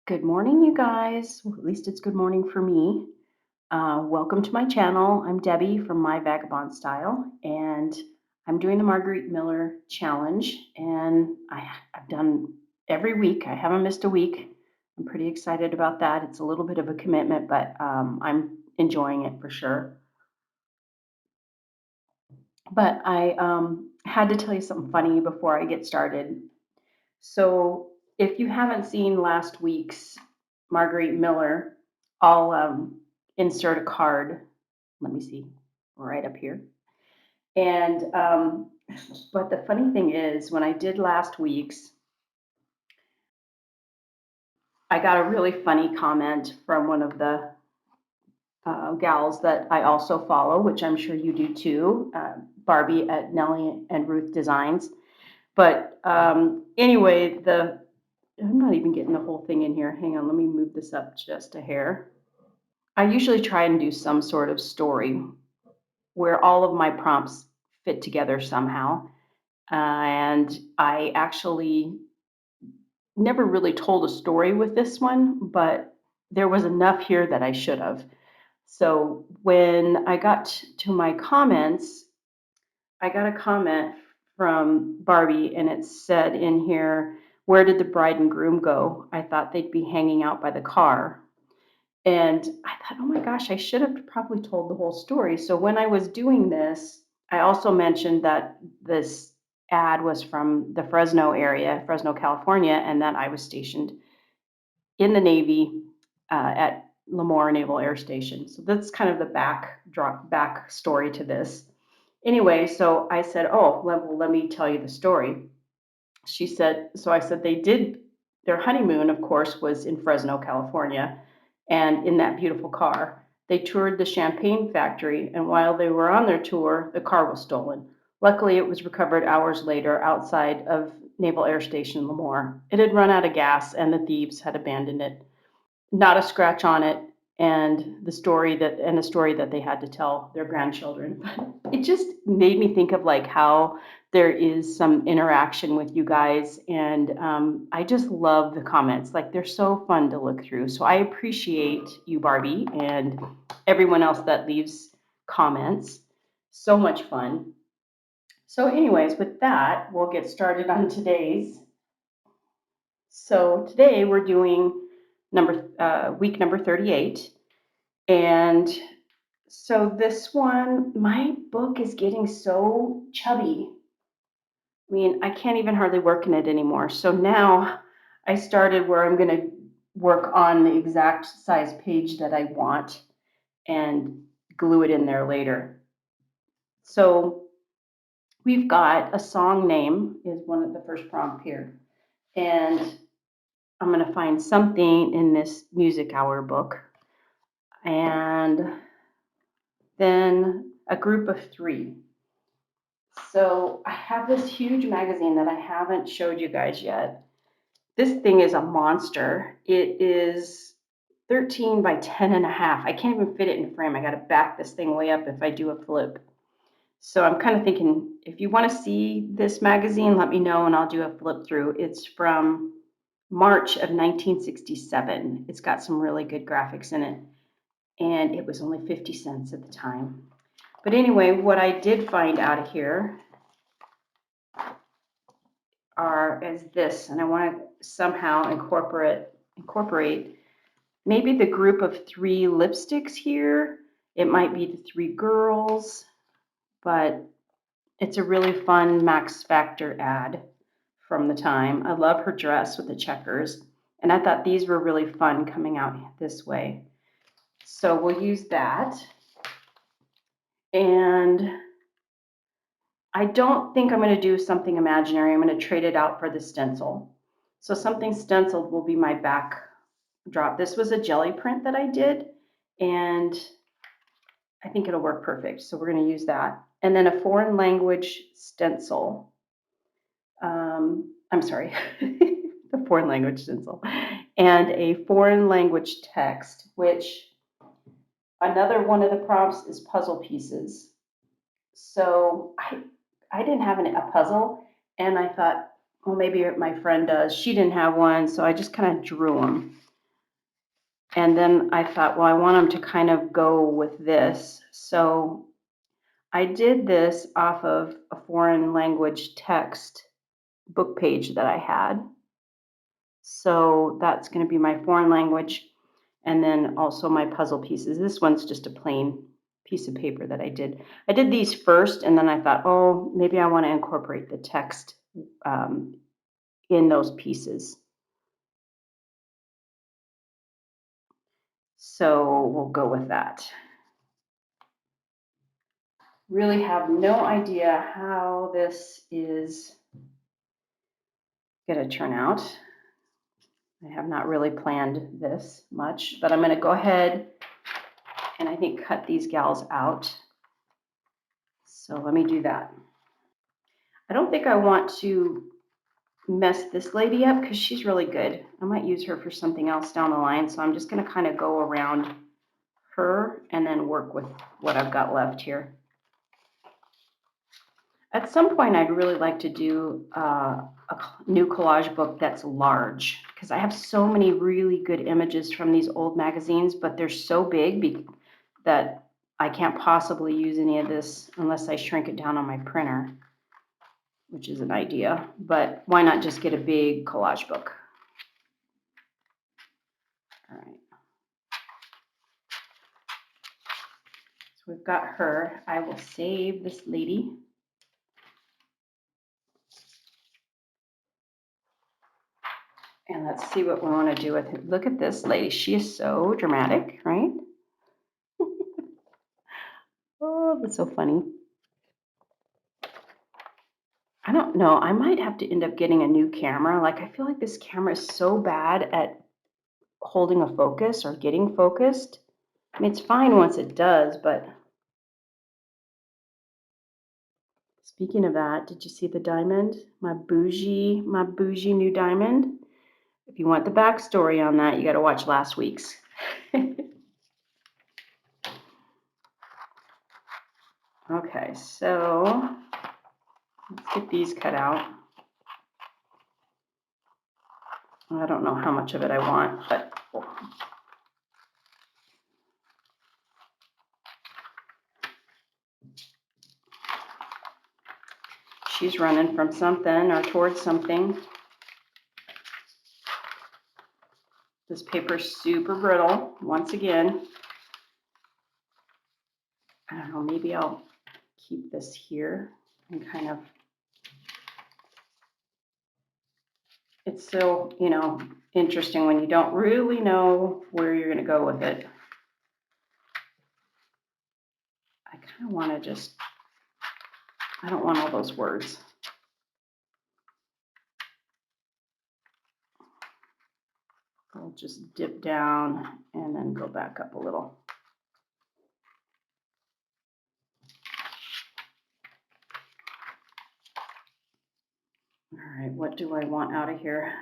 Good morning, you guys. Well, at least it's good morning for me. Welcome to my channel. I'm Debbie from My Vagabond Style, and I'm doing the Marguerite Miller Challenge. And I've done every week. I haven't missed a week. I'm pretty excited about that. It's a little bit of a commitment, but I'm enjoying it for sure. But I had to tell you something funny before I get started. So if you haven't seen last week's Marguerite Miller, I'll insert a card. Let me see, right up here. And but the funny thing is, when I did last week's, I got a really funny comment from one of the gals that I also follow, which I'm sure you do too, Barbie at Nellie and Ruth Designs. But anyway, I'm not even getting the whole thing in here. Hang on, let me move this up just a hair. I usually try and do some sort of story where all of my prompts fit together somehow. And I actually never really told a story with this one, but there was enough here that I should have. So when I got to my comments, I got a comment from Barbie, and it said in here, "Where did the bride and groom go? I thought they'd be hanging out by the car." And I thought, oh my gosh, I should have probably told the whole story. So when I was doing this, I also mentioned that this ad was from the Fresno area, Fresno, California, and that I was stationed in the Navy at Lemoore Naval Air Station. So that's kind of the back story to this. Anyway, so I said, oh, well, let me tell you the story. She said, so I said they did, their honeymoon, of course, was in Fresno, California, and in that beautiful car. They toured the champagne factory, and while they were on their tour, the car was stolen. Luckily, it was recovered hours later outside of Naval Air Station Lemoore. It had run out of gas, and the thieves had abandoned it. Not a scratch on it, and the story that they had to tell their grandchildren. It just made me think of like how there is some interaction with you guys, and I just love the comments. Like they're so fun to look through. So I appreciate you, Barbie, and everyone else that leaves comments. So much fun. So, anyways, with that, we'll get started on today's. So today we're doing week number 38, and so this one, my book is getting so chubby. I mean, I can't even hardly work in it anymore. So now I started where I'm going to work on the exact size page that I want and glue it in there later. So we've got a song name is one of the first prompt here, and I'm going to find something in this music hour book, and then a group of three. So I have this huge magazine that I haven't showed you guys yet. This thing is a monster. It is 13 by 10 and a half. I can't even fit it in frame. I got to back this thing way up if I do a flip. So I'm kind of thinking, if you want to see this magazine, let me know and I'll do a flip through. It's from March of 1967. It's got some really good graphics in it, and it was only 50 cents at the time. But anyway, what I did find out of here are as this, and I want to somehow incorporate maybe the group of three lipsticks here. It might be the three girls, but it's a really fun Max Factor ad from the time. I love her dress with the checkers, and I thought these were really fun coming out this way. So we'll use that. And I don't think I'm going to do something imaginary. I'm going to trade it out for the stencil. So something stenciled will be my backdrop. This was a jelly print that I did, and I think it'll work perfect. So we're going to use that. And then a foreign language stencil. I'm sorry, the foreign language stencil. And a foreign language text, which another one of the prompts is puzzle pieces. So I didn't have a puzzle, and I thought, well, maybe my friend does. She didn't have one, so I just kind of drew them. And then I thought, well, I want them to kind of go with this. So I did this off of a foreign language text book page that I had. So that's going to be my foreign language. And then also my puzzle pieces. This one's just a plain piece of paper that I did. I did these first, and then I thought, oh, maybe I want to incorporate the text in those pieces. So we'll go with that. Really have no idea how this is going to turn out. I have not really planned this much, but I'm going to go ahead and I think cut these gals out. So let me do that. I don't think I want to mess this lady up because she's really good. I might use her for something else down the line. So I'm just going to kind of go around her and then work with what I've got left here. At some point, I'd really like to do a new collage book that's large because I have so many really good images from these old magazines, but they're so big that I can't possibly use any of this unless I shrink it down on my printer, which is an idea. But why not just get a big collage book? All right. So we've got her. I will save this lady. And let's see what we want to do with it. Look at this lady. She is so dramatic, right? Oh, that's so funny. I don't know. I might have to end up getting a new camera. Like, I feel like this camera is so bad at holding a focus or getting focused. I mean, it's fine once it does, but speaking of that, did you see the diamond? My bougie new diamond. If you want the backstory on that, you got to watch last week's. Okay, so let's get these cut out. I don't know how much of it I want, but she's running from something or towards something. This paper's super brittle, once again. I don't know, maybe I'll keep this here and kind of, it's so, interesting when you don't really know where you're going to go with it. I kind of want to just, I don't want all those words. I'll just dip down and then go back up a little. All right, what do I want out of here?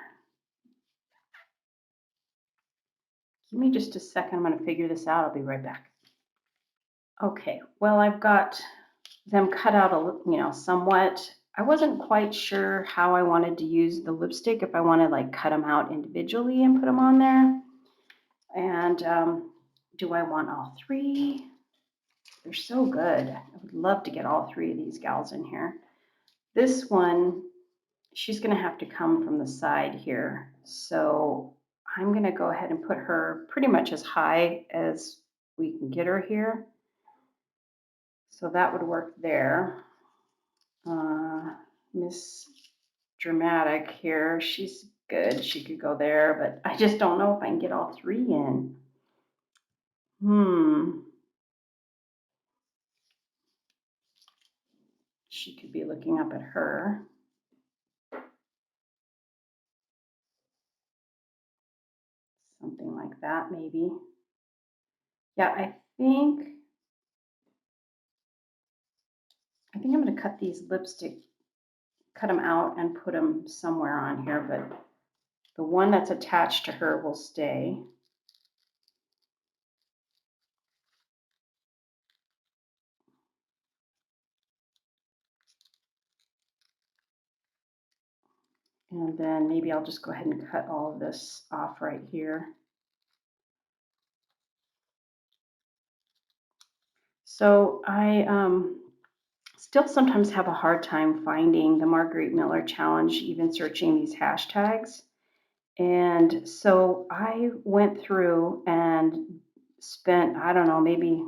Give me just a second. I'm going to figure this out. I'll be right back. Okay, well, I've got them cut out somewhat. I wasn't quite sure how I wanted to use the lipstick, if I want to like cut them out individually and put them on there. And do I want all three? They're so good. I would love to get all three of these gals in here. This one, she's going to have to come from the side here. So I'm going to go ahead and put her pretty much as high as we can get her here. So that would work there. Miss Dramatic here, she's good. She could go there, but I just don't know if I can get all three in. She could be looking up at her. Something like that, maybe. Yeah, I think I'm going to cut these lipstick, cut them out and put them somewhere on here, but the one that's attached to her will stay. And then maybe I'll just go ahead and cut all of this off right here. So I still sometimes have a hard time finding the Marguerite Miller Challenge, even searching these hashtags. And so I went through and spent, I don't know, maybe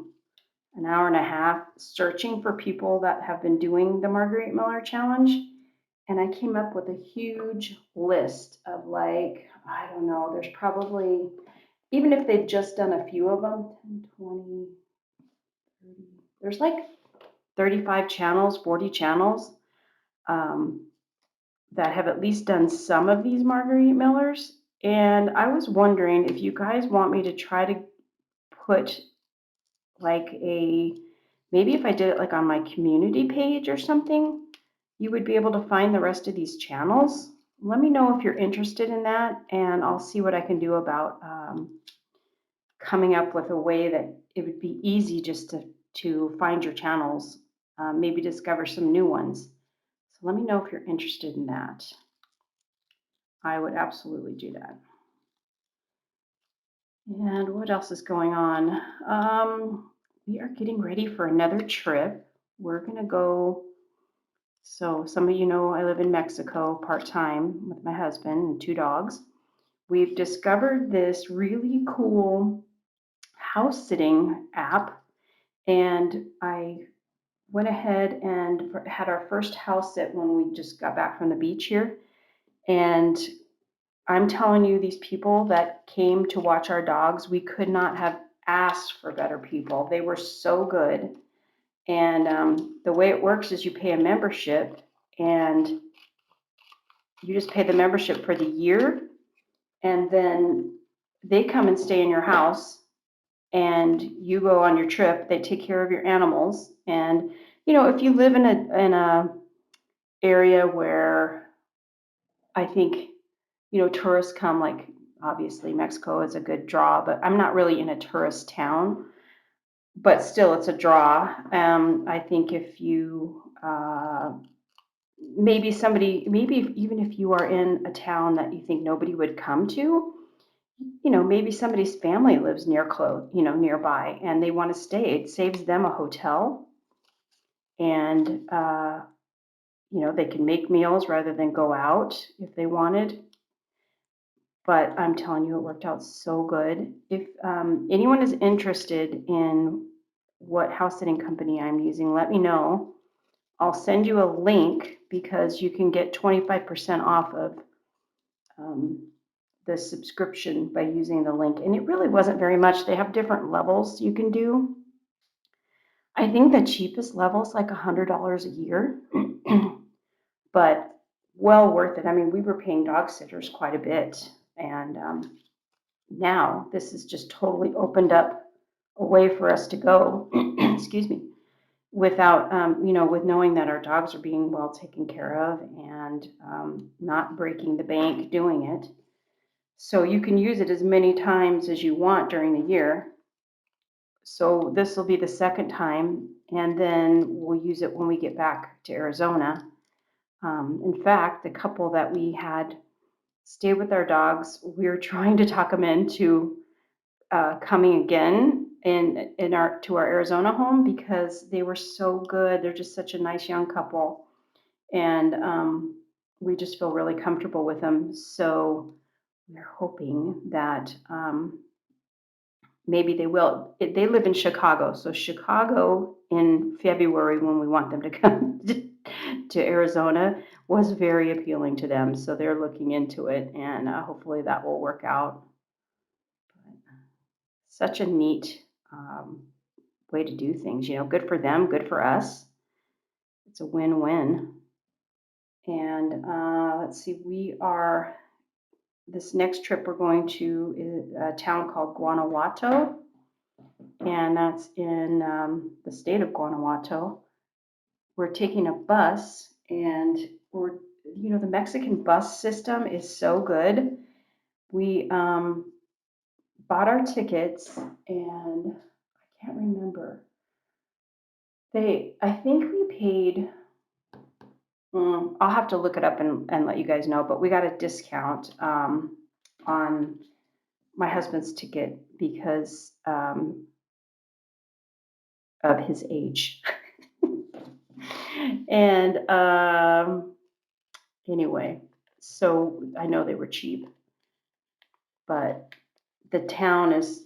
an hour and a half searching for people that have been doing the Marguerite Miller Challenge. And I came up with a huge list of like, I don't know, there's probably, even if they've just done a few of them, 10, 20, 30, there's like 35 channels, 40 channels um, that have at least done some of these Marguerite Millers. And I was wondering if you guys want me to try to put like maybe if I did it like on my community page or something, you would be able to find the rest of these channels. Let me know if you're interested in that, and I'll see what I can do about coming up with a way that it would be easy just to find your channels, maybe discover some new ones. So let me know if you're interested in that. I would absolutely do that. And what else is going on? We are getting ready for another trip. We're going to go. So, some of you know I live in Mexico part time with my husband and two dogs. We've discovered this really cool house sitting app, and I went ahead and had our first house sit when we just got back from the beach here. And I'm telling you, these people that came to watch our dogs, we could not have asked for better people. They were so good. And the way it works is you pay a membership, and you just pay the membership for the year, and then they come and stay in your house, and you go on your trip. They take care of your animals, and if you live in a area where I think tourists come, like obviously Mexico is a good draw, but I'm not really in a tourist town, but still it's a draw. I think if you maybe even if you are in a town that you think nobody would come to, maybe somebody's family lives nearby and they want to stay. It saves them a hotel, and they can make meals rather than go out if they wanted. But I'm telling you, it worked out so good. If anyone is interested in what house sitting company I'm using, let me know. I'll send you a link because you can get 25% off of um, the subscription by using the link. And it really wasn't very much. They have different levels you can do. I think the cheapest level is like $100 a year, but well worth it. I mean, we were paying dog sitters quite a bit, and now this has just totally opened up a way for us to go, excuse me, without, with knowing that our dogs are being well taken care of and not breaking the bank doing it. So you can use it as many times as you want during the year. So this will be the second time, and then we'll use it when we get back to Arizona. In fact, the couple that we had stay with our dogs, we were trying to talk them into coming again to our Arizona home because they were so good. They're just such a nice young couple, and we just feel really comfortable with them. So we're hoping that maybe they will. They live in Chicago, so Chicago in February when we want them to come to Arizona was very appealing to them. So they're looking into it, and hopefully that will work out. Such a neat way to do things, good for them, good for us. It's a win-win. And let's see, this next trip we're going to is a town called Guanajuato, and that's in the state of Guanajuato. We're taking a bus, and the Mexican bus system is so good. We bought our tickets, and I can't remember. I think we paid, I'll have to look it up and let you guys know, but we got a discount on my husband's ticket because of his age. And anyway, so I know they were cheap, but the town is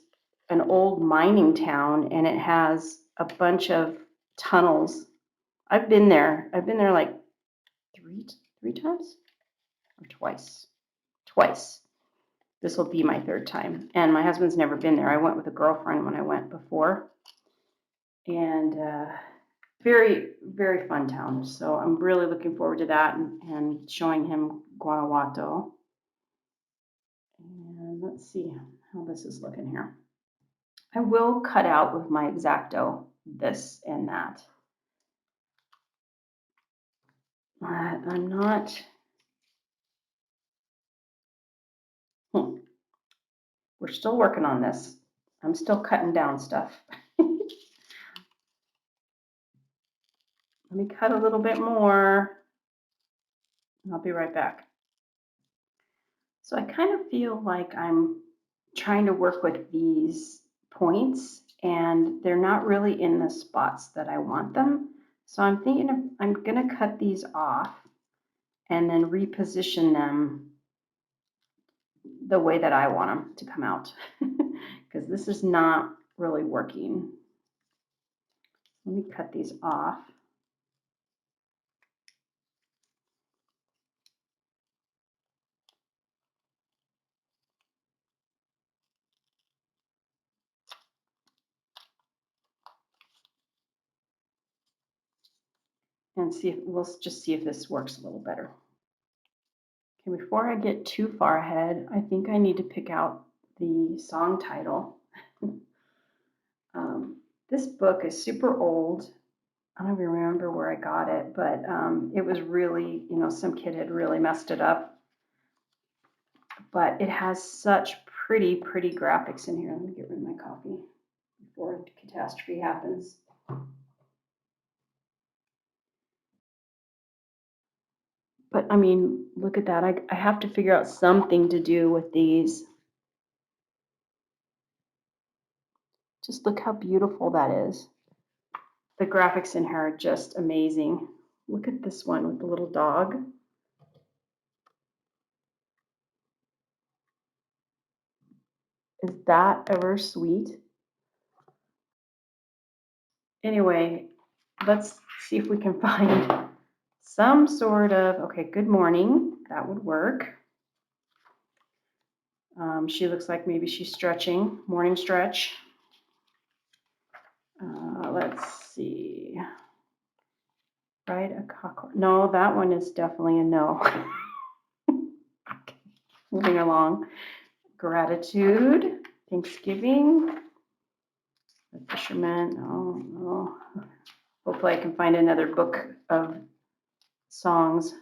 an old mining town and it has a bunch of tunnels. I've been there. I've been there like three times or twice. Twice. This will be my third time. And my husband's never been there. I went with a girlfriend when I went before. And very, very fun town. So I'm really looking forward to that and showing him Guanajuato. And let's see how this is looking here. I will cut out with my X-Acto this and that. But I'm not. We're still working on this. I'm still cutting down stuff. Let me cut a little bit more. I'll be right back. So I kind of feel like I'm trying to work with these points and they're not really in the spots that I want them. So I'm thinking of, I'm going to cut these off and then reposition them the way that I want them to come out because this is not really working. Let me cut these off. And see if we'll just see if this works a little better. Okay, before I get too far ahead, I think I need to pick out the song title. This book is super old. I don't even remember where I got it, but it was really, some kid had really messed it up. But it has such pretty, pretty graphics in here. Let me get rid of my coffee before a catastrophe happens. But I mean, look at that. I have to figure out something to do with these. Just look how beautiful that is. The graphics in here are just amazing. Look at this one with the little dog. Is that ever sweet? Anyway, let's see if we can find some sort of, okay, good morning. That would work. She looks like maybe she's stretching, morning stretch. Let's see. Ride a cock. No, that one is definitely a no. Okay, moving along. Gratitude, Thanksgiving, the fisherman. No. Hopefully I can find another book of songs.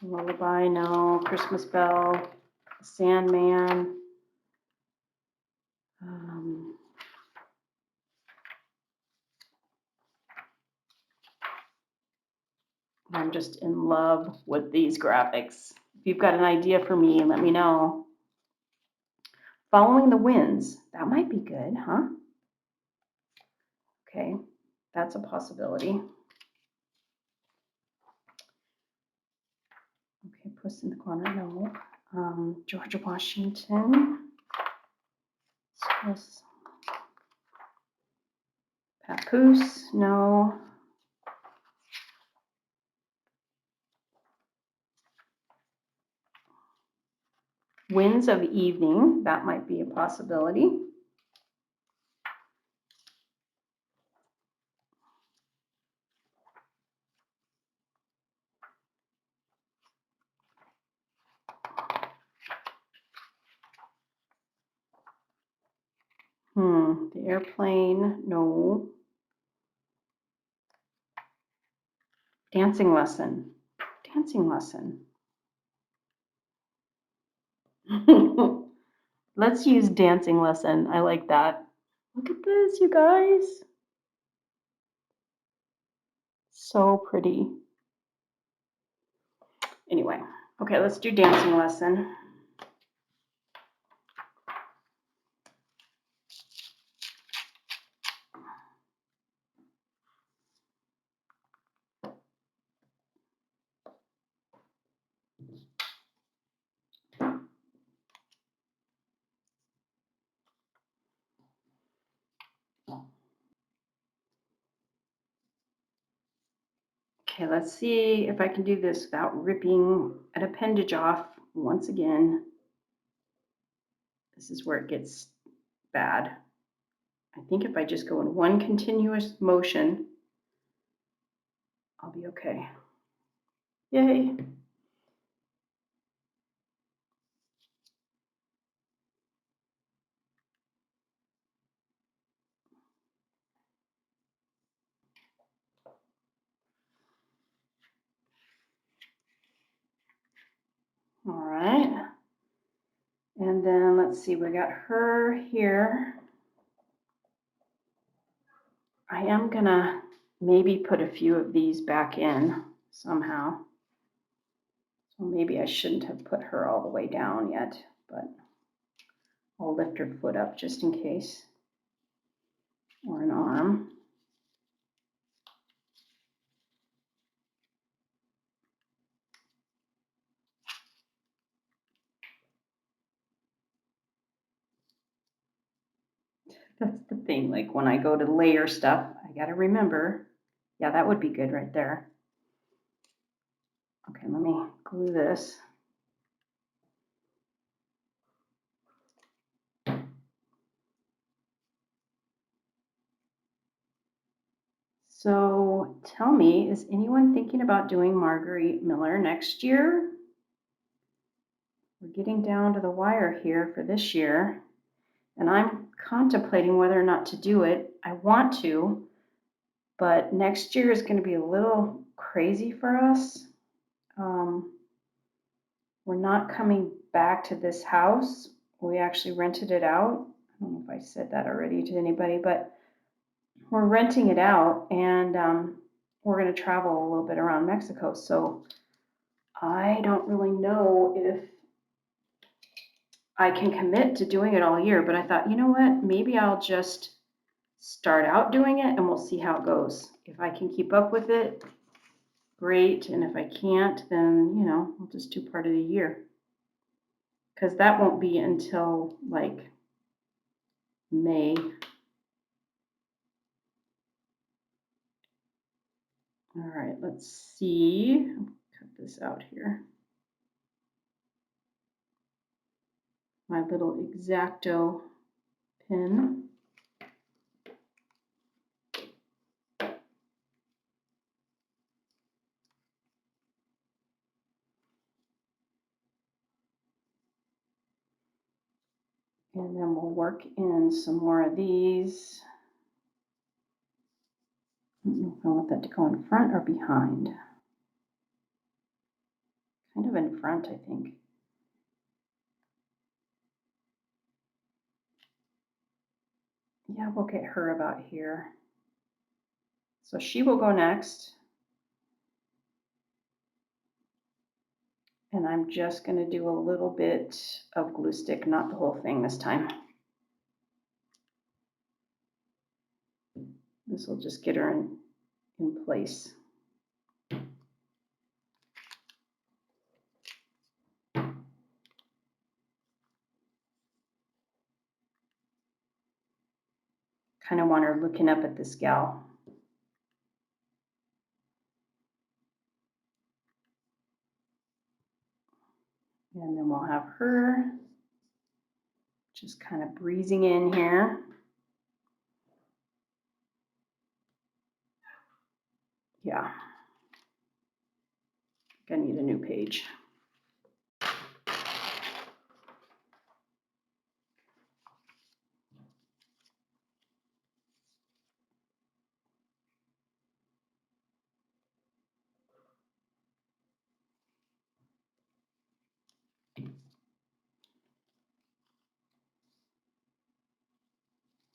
Lullaby, no. Christmas Bell, Sandman. I'm just in love with these graphics. If you've got an idea for me, let me know. Following the Winds, that might be good, huh? Okay, that's a possibility. Okay, Puss in the Corner, no. George Washington. Papoose, no. Winds of Evening, that might be a possibility. The Airplane, no. Dancing Lesson. Let's use Dancing Lesson. I like that. Look at this, you guys. So pretty. Anyway, okay, let's do Dancing Lesson. Okay, let's see if I can do this without ripping an appendage off once again. This is where it gets bad. I think if I just go in one continuous motion, I'll be okay. Yay. All right. And then let's see, we got her here. I am gonna maybe put a few of these back in somehow. So maybe I shouldn't have put her all the way down yet, but I'll lift her foot up just in case, or an arm. That's the thing, like when I go to layer stuff, I gotta remember, yeah, that would be good right there. Okay, let me glue this. So tell me, is anyone thinking about doing Marguerite Miller next year? We're getting down to the wire here for this year, and I'm contemplating whether or not to do it. I want to, but next year is going to be a little crazy for us. We're not coming back to this house. We actually rented it out. I don't know if I said that already to anybody, but we're renting it out, and we're going to travel a little bit around Mexico. So I don't really know if I can commit to doing it all year, but I thought, you know what, maybe I'll just start out doing it and we'll see how it goes. If I can keep up with it, great. And if I can't, then, you know, I'll just do part of the year. Because that won't be until like May. All right, let's see. Cut this out here. My little X-Acto pin. And then we'll work in some more of these. I don't know if I want that to go in front or behind. Kind of in front, I think. Yeah, we'll get her about here. So she will go next. And I'm just going to do a little bit of glue stick, not the whole thing this time. This will just get her in place. Kind of want her looking up at this gal. And then we'll have her just kind of breezing in here. Yeah. I need a new page.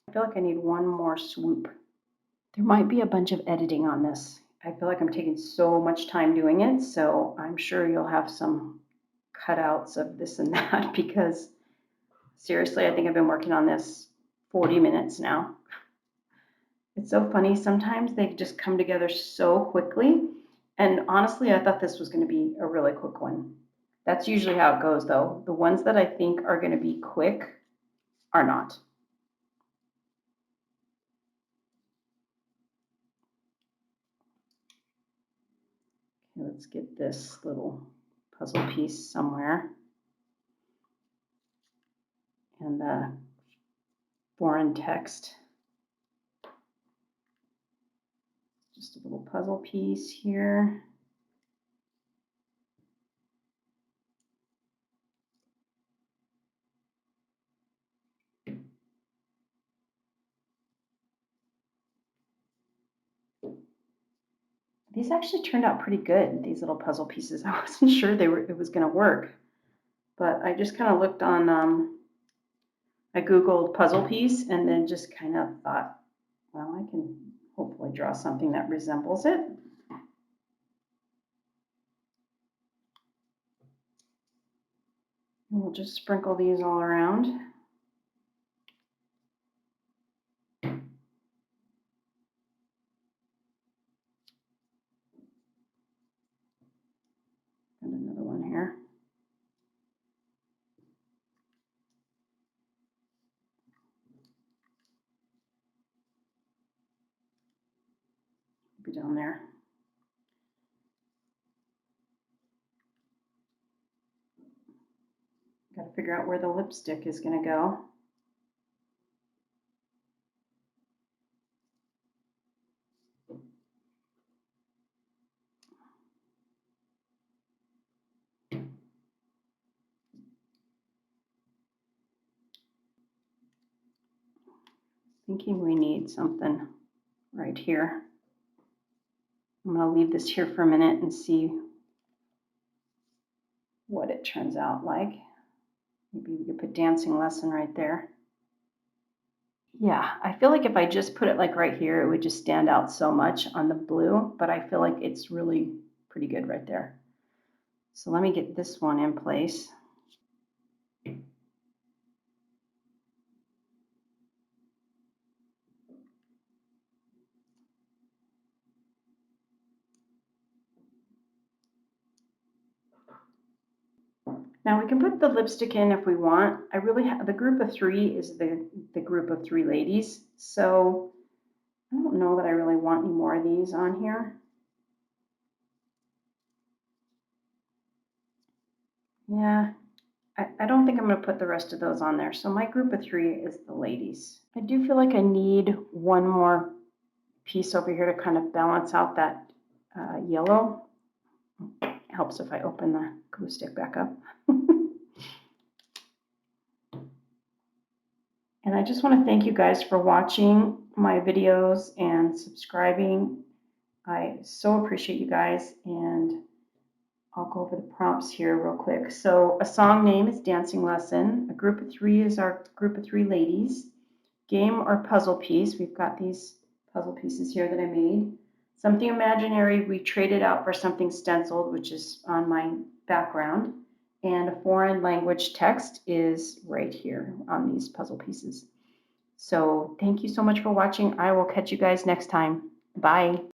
I feel like I need one more swoop. There might be a bunch of editing on this. I feel like I'm taking so much time doing it, so I'm sure you'll have some cutouts of this and that because seriously, I think I've been working on this 40 minutes now. It's so funny. Sometimes they just come together so quickly. And honestly, I thought this was going to be a really quick one. That's usually how it goes, though. The ones that I think are going to be quick are not. let's get this little puzzle piece somewhere. And the foreign text. Just a little puzzle piece here. These actually turned out pretty good, these little puzzle pieces. I wasn't sure it was going to work, but I just kind of looked on, I Googled puzzle piece and then just kind of thought, well, I can hopefully draw something that resembles it. And we'll just sprinkle these all around. And another one here. Be down there. Got to figure out where the lipstick is going to go. Thinking we need something right here. I'm going to leave this here for a minute and see what it turns out like. Maybe we could put dancing lesson right there. Yeah, I feel like if I just put it like right here, it would just stand out so much on the blue, but I feel like it's really pretty good right there. So let me get this one in place. Now we can put the lipstick in if we want. I really have, the group of three is the group of three ladies. So I don't know that I really want any more of these on here. Yeah, I don't think I'm going to put the rest of those on there. So my group of three is the ladies. I do feel like I need one more piece over here to kind of balance out that yellow. It helps if I open the glue stick back up. And I just want to thank you guys for watching my videos and subscribing. I so appreciate you guys, and I'll go over the prompts here real quick. So a song name is Dancing Lesson. A group of three is our group of three ladies. Game or puzzle piece. We've got these puzzle pieces here that I made. Something imaginary we traded out for something stenciled, which is on my background. And a foreign language text is right here on these puzzle pieces. So thank you so much for watching. I will catch you guys next time. Bye.